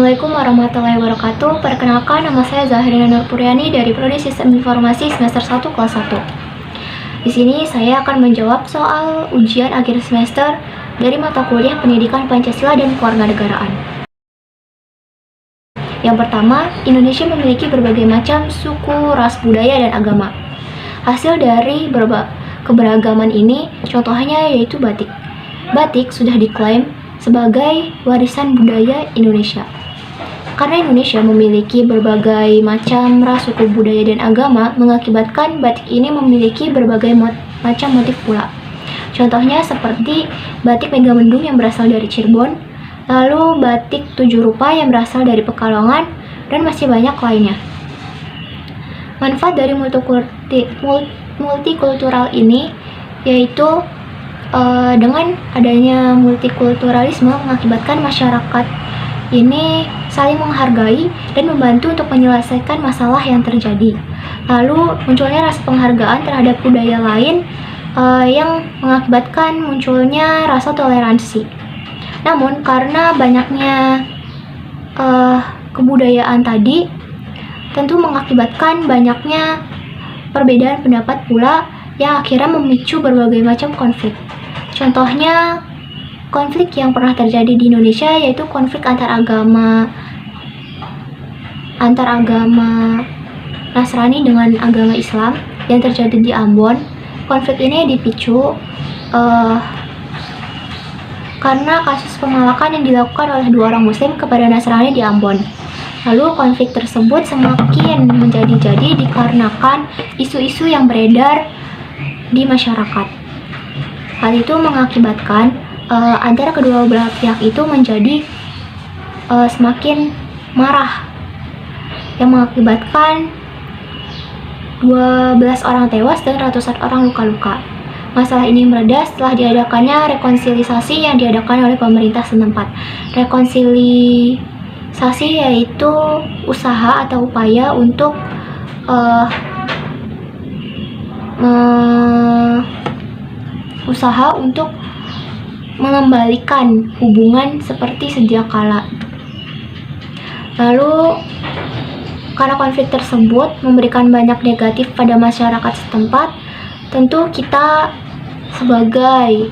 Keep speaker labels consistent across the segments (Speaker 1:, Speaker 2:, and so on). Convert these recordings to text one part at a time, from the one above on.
Speaker 1: Assalamualaikum warahmatullahi wabarakatuh. Perkenalkan, nama saya Zahrina Nurpuryani dari Prodi Sistem Informasi semester 1 kelas 1. Di sini saya akan menjawab soal ujian akhir semester dari mata kuliah Pendidikan Pancasila dan Kewarganegaraan. Yang pertama, Indonesia memiliki berbagai macam suku, ras, budaya, dan agama. Hasil dari keberagaman ini contohnya yaitu batik. Batik sudah diklaim sebagai warisan budaya Indonesia. Karena Indonesia memiliki berbagai macam ras, suku, budaya, dan agama, mengakibatkan batik ini memiliki berbagai macam motif pula. Contohnya seperti batik Megamendung yang berasal dari Cirebon, lalu batik Tujuh Rupa yang berasal dari Pekalongan, dan masih banyak lainnya. Manfaat dari multikultural ini yaitu dengan adanya multikulturalisme mengakibatkan masyarakat ini saling menghargai dan membantu untuk menyelesaikan masalah yang terjadi. Lalu munculnya rasa penghargaan terhadap budaya lain yang mengakibatkan munculnya rasa toleransi. Namun karena banyaknya kebudayaan tadi tentu mengakibatkan banyaknya perbedaan pendapat pula yang akhirnya memicu berbagai macam konflik. Contohnya, konflik yang pernah terjadi di Indonesia yaitu konflik antar agama Nasrani dengan agama Islam yang terjadi di Ambon. Konflik ini dipicu karena kasus pemalakan yang dilakukan oleh 2 orang Muslim kepada Nasrani di Ambon. Lalu konflik tersebut semakin menjadi-jadi dikarenakan isu-isu yang beredar di masyarakat. Hal itu mengakibatkan antara kedua belah pihak itu menjadi semakin marah, yang mengakibatkan 12 orang tewas dan ratusan orang luka-luka. Masalah ini mereda setelah diadakannya rekonsiliasi yang diadakan oleh pemerintah setempat. Rekonsiliasi yaitu usaha atau upaya untuk mengembalikan hubungan seperti sedia kala. Lalu karena konflik tersebut memberikan banyak negatif pada masyarakat setempat, tentu kita sebagai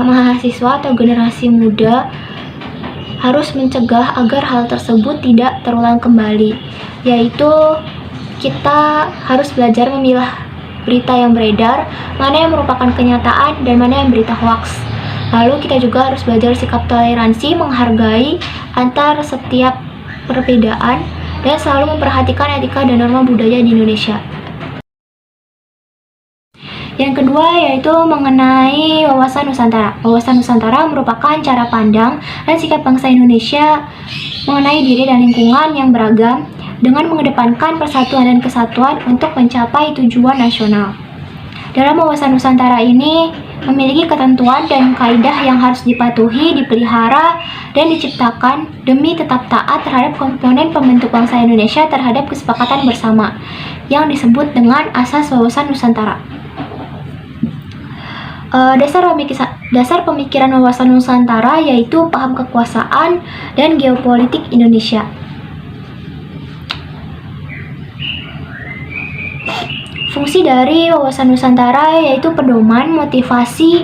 Speaker 1: mahasiswa atau generasi muda harus mencegah agar hal tersebut tidak terulang kembali, yaitu kita harus belajar memilah berita yang beredar, mana yang merupakan kenyataan dan mana yang berita hoax. Lalu kita juga harus belajar sikap toleransi, menghargai antar setiap perbedaan, dan selalu memperhatikan etika dan norma budaya di Indonesia. Yang kedua yaitu mengenai wawasan Nusantara. Wawasan Nusantara merupakan cara pandang dan sikap bangsa Indonesia mengenai diri dan lingkungan yang beragam dengan mengedepankan persatuan dan kesatuan untuk mencapai tujuan nasional. Dalam wawasan Nusantara ini memiliki ketentuan dan kaidah yang harus dipatuhi, dipelihara, dan diciptakan demi tetap taat terhadap komponen pembentuk bangsa Indonesia terhadap kesepakatan bersama yang disebut dengan Asas Wawasan Nusantara. Dasar pemikiran wawasan Nusantara yaitu paham kekuasaan dan geopolitik Indonesia. Fungsi dari wawasan Nusantara yaitu pedoman, motivasi,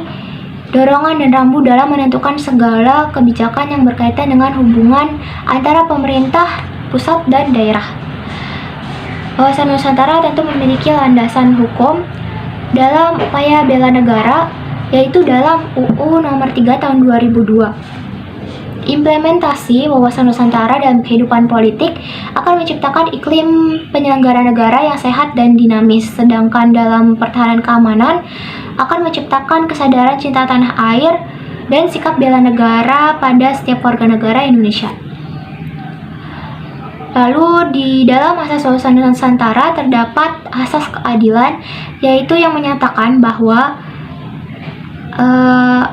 Speaker 1: dorongan, dan rambu dalam menentukan segala kebijakan yang berkaitan dengan hubungan antara pemerintah, pusat, dan daerah. Wawasan Nusantara tentu memiliki landasan hukum dalam upaya bela negara, yaitu dalam UU Nomor 3 Tahun 2002. Implementasi wawasan Nusantara dalam kehidupan politik akan menciptakan iklim penyelenggara negara yang sehat dan dinamis, sedangkan dalam pertahanan keamanan akan menciptakan kesadaran cinta tanah air dan sikap bela negara pada setiap warga negara Indonesia. Lalu di dalam asas wawasan Nusantara terdapat asas keadilan, yaitu yang menyatakan bahwa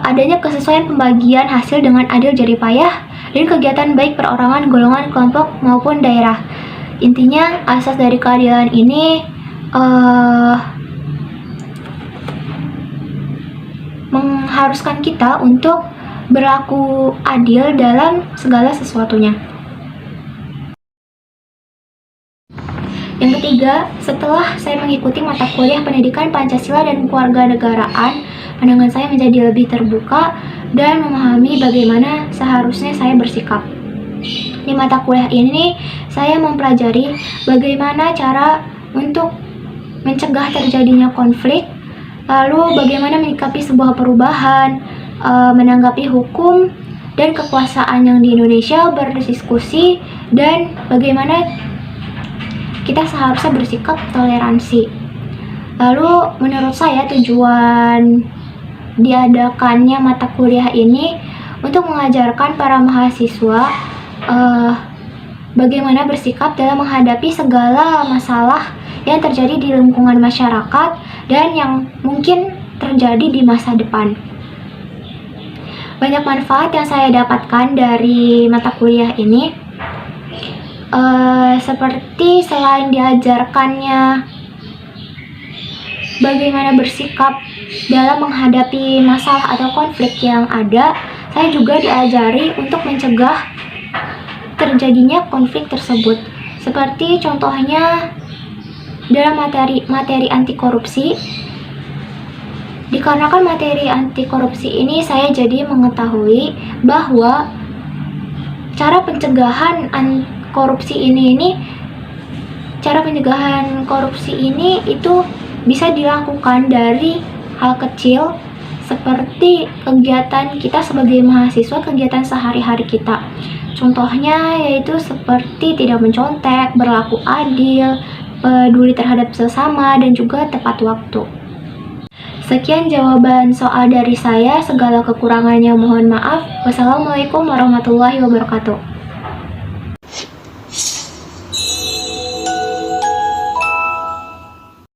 Speaker 1: adanya kesesuaian pembagian hasil dengan adil jerih payah dan kegiatan baik perorangan, golongan, kelompok maupun daerah. Intinya asas dari keadilan ini mengharuskan kita untuk berlaku adil dalam segala sesuatunya. Yang ketiga, setelah saya mengikuti mata kuliah pendidikan Pancasila dan Kewarganegaraan, pandangan saya menjadi lebih terbuka dan memahami bagaimana seharusnya saya bersikap. Di mata kuliah ini, saya mempelajari bagaimana cara untuk mencegah terjadinya konflik, lalu bagaimana menyikapi sebuah perubahan, menanggapi hukum dan kekuasaan yang di Indonesia, berdiskusi, dan bagaimana kita seharusnya bersikap toleransi. Lalu menurut saya tujuan diadakannya mata kuliah ini untuk mengajarkan para mahasiswa bagaimana bersikap dalam menghadapi segala masalah yang terjadi di lingkungan masyarakat dan yang mungkin terjadi di masa depan. Banyak manfaat yang saya dapatkan dari mata kuliah ini, seperti selain diajarkannya bagaimana bersikap dalam menghadapi masalah atau konflik yang ada, saya juga diajari untuk mencegah terjadinya konflik tersebut. Seperti contohnya dalam materi anti korupsi. Dikarenakan materi anti korupsi ini, saya jadi mengetahui bahwa cara pencegahan korupsi ini itu bisa dilakukan dari hal kecil seperti kegiatan kita sebagai mahasiswa, kegiatan sehari-hari kita. Contohnya yaitu seperti tidak mencontek, berlaku adil, peduli terhadap sesama, dan juga tepat waktu. Sekian jawaban soal dari saya, segala kekurangannya mohon maaf. Wassalamualaikum warahmatullahi wabarakatuh.